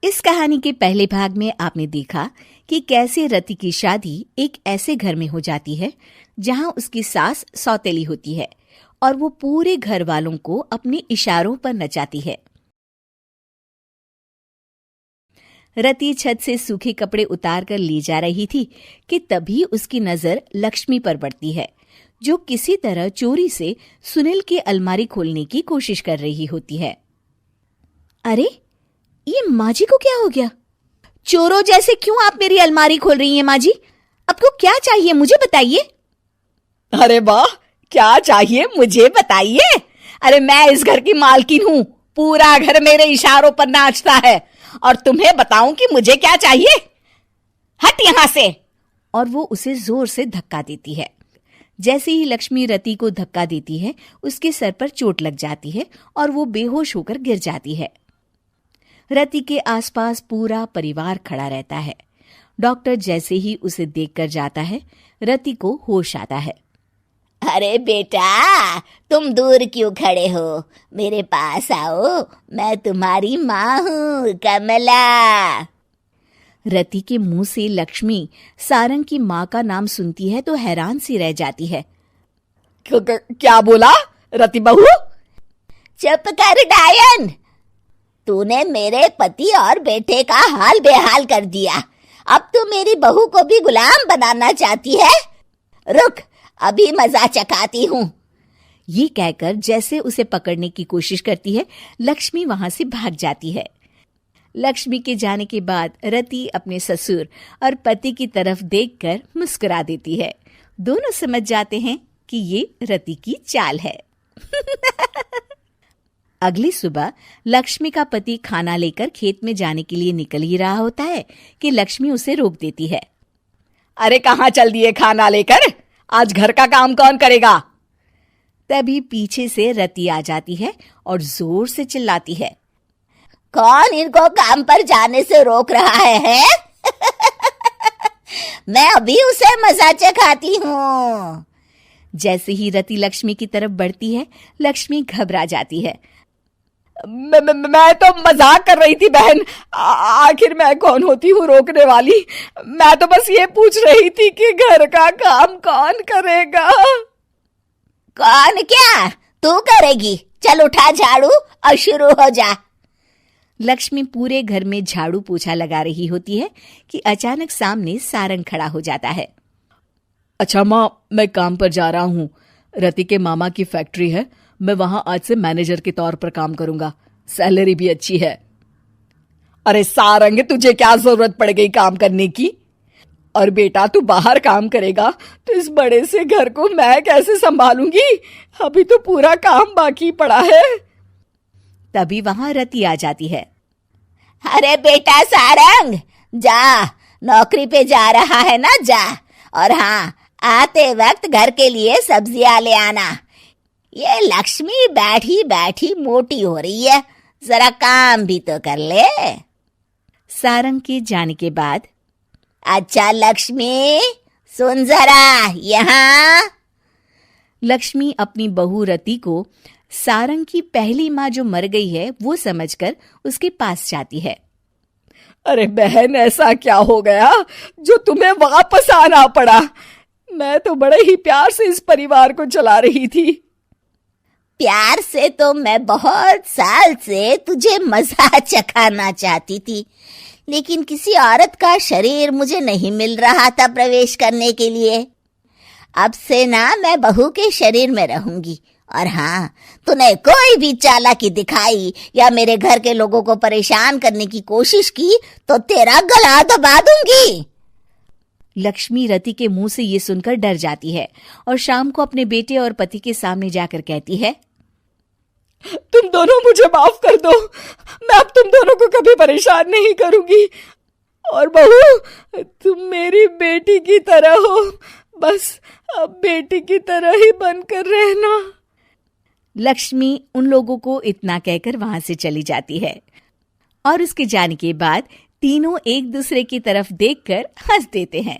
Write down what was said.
इस कहानी के पहले भाग में आपने देखा कि कैसे रति की शादी एक ऐसे घर में हो जाती है जहां उसकी सास सौतेली होती है और वो पूरे घर वालों को अपने इशारों पर नचाती है। रति छत से सूखे कपड़े उतार कर ले जा रही थी कि तभी उसकी नजर लक्ष्मी पर पड़ती है, जो किसी तरह चोरी से सुनील की अलमारी खोलने की कोशिश कर रही होती है। अरे, ये माँ जी को क्या हो गया? चोरों जैसे क्यों आप मेरी अलमारी खोल रही हैं माँ जी? आपको क्या चाहिए मुझे बताइए। अरे वाह, क्या चाहिए मुझे बताइए। अरे मैं इस घर की मालकिन हूँ, पूरा घर मेरे इशारों पर नाचता है और तुम्हें बताऊं कि मुझे क्या चाहिए? हट यहाँ से। और वो उसे जोर से धक्का देती है। जैसे ही लक्ष्मी रति को धक्का देती है, उसके सर पर चोट लग जाती है और वो बेहोश होकर गिर जाती है। रति के आसपास पूरा परिवार खड़ा रहता है। डॉक्टर जैसे ही उसे देखकर जाता है, रति को होश आता है। अरे बेटा, तुम दूर क्यों खड़े हो? मेरे पास आओ, मैं तुम्हारी माँ हूँ, कमला। रति के मुंह से लक्ष्मी सारंग की माँ का नाम सुनती है तो हैरान सी रह जाती है। क्या बोला रति बहू? चुप कर डायन, तूने मेरे पति और बेटे का हाल बेहाल कर दिया। अब तू मेरी बहू को भी गुलाम बनाना चाहती है? रुक, अभी मजा चखाती हूँ। ये कहकर जैसे उसे पकड़ने की कोशिश करती है, लक्ष्मी वहां से भाग जाती है। लक्ष्मी के जाने के बाद रति अपने ससुर और पति की तरफ देखकर मुस्कुरा देती है। दोनों समझ जाते हैं कि ये रति की चाल है। अगली सुबह लक्ष्मी का पति खाना लेकर खेत में जाने के लिए निकल ही रहा होता है कि लक्ष्मी उसे रोक देती है। अरे कहाँ चल दिए खाना लेकर? आज घर का काम कौन करेगा? तभी पीछे से रति आ जाती है और जोर से चिल्लाती है। कौन इनको काम पर जाने से रोक रहा है? मैं अभी उसे मजा चखाती हूँ। जैसे ही रति लक्ष्मी की तरफ बढ़ती है, लक्ष्मी घबरा जाती है। मैं तो मजाक कर रही थी बहन। आखिर मैं कौन होती हूँ रोकने वाली? मैं तो बस ये पूछ रही थी कि घर का काम कौन करेगा? कौन क्या? तू करेगी। चल उठा झाड़ू और शुरू हो जा। लक्ष्मी पूरे घर में झाड़ू पोछा लगा रही होती है कि अचानक सामने सारंग खड़ा हो जाता है। अच्छा माँ, मैं काम पर जा रहा हूँ। रति के मामा की फैक्ट्री है, मैं वहां आज से मैनेजर के तौर पर काम करूंगा। सैलरी भी अच्छी है। अरे सारंग, तुझे क्या जरूरत पड़ गई काम करने की? और बेटा तू बाहर काम करेगा तो इस बड़े से घर को मैं कैसे संभालूंगी? अभी तो पूरा काम बाकी पड़ा है। तभी वहां रति आ जाती है। अरे बेटा सारंग, जा, नौकरी पे जा रहा है ना, जा। और हाँ, आते वक्त घर के लिए सब्जियां ले आना। ये लक्ष्मी बैठी बैठी मोटी हो रही है, जरा काम भी तो कर ले। सारंग के जाने के बाद, अच्छा लक्ष्मी, सुन जरा यहाँ। लक्ष्मी अपनी बहू रति को सारंग की पहली माँ जो मर गई है वो समझकर उसके पास जाती है। अरे बहन, ऐसा क्या हो गया जो तुम्हें वापस आना पड़ा? मैं तो बड़े ही प्यार से इस परिवार को चला रही थी। प्यार से तो मैं बहुत साल से तुझे मजा चखाना चाहती थी, लेकिन किसी औरत का शरीर मुझे नहीं मिल रहा था प्रवेश करने के लिए। अब से ना मैं बहू के शरीर में रहूंगी। और हाँ, तूने कोई भी चालाकी दिखाई या मेरे घर के लोगों को परेशान करने की कोशिश की तो तेरा गला दबा दूंगी। लक्ष्मी रति के मुंह से ये सुनकर डर जाती है और शाम को अपने बेटे और पति के सामने जाकर कहती है, तुम दोनों मुझे माफ कर दो। मैं अब तुम दोनों को कभी परेशान नहीं करूंगी। और बहू, तुम मेरी बेटी की तरह हो, बस अब बेटी की तरह ही बनकर रहना। लक्ष्मी उन लोगों को इतना कहकर वहां से चली जाती है और उसके जाने के बाद तीनों एक दूसरे की तरफ देखकर हंस देते हैं।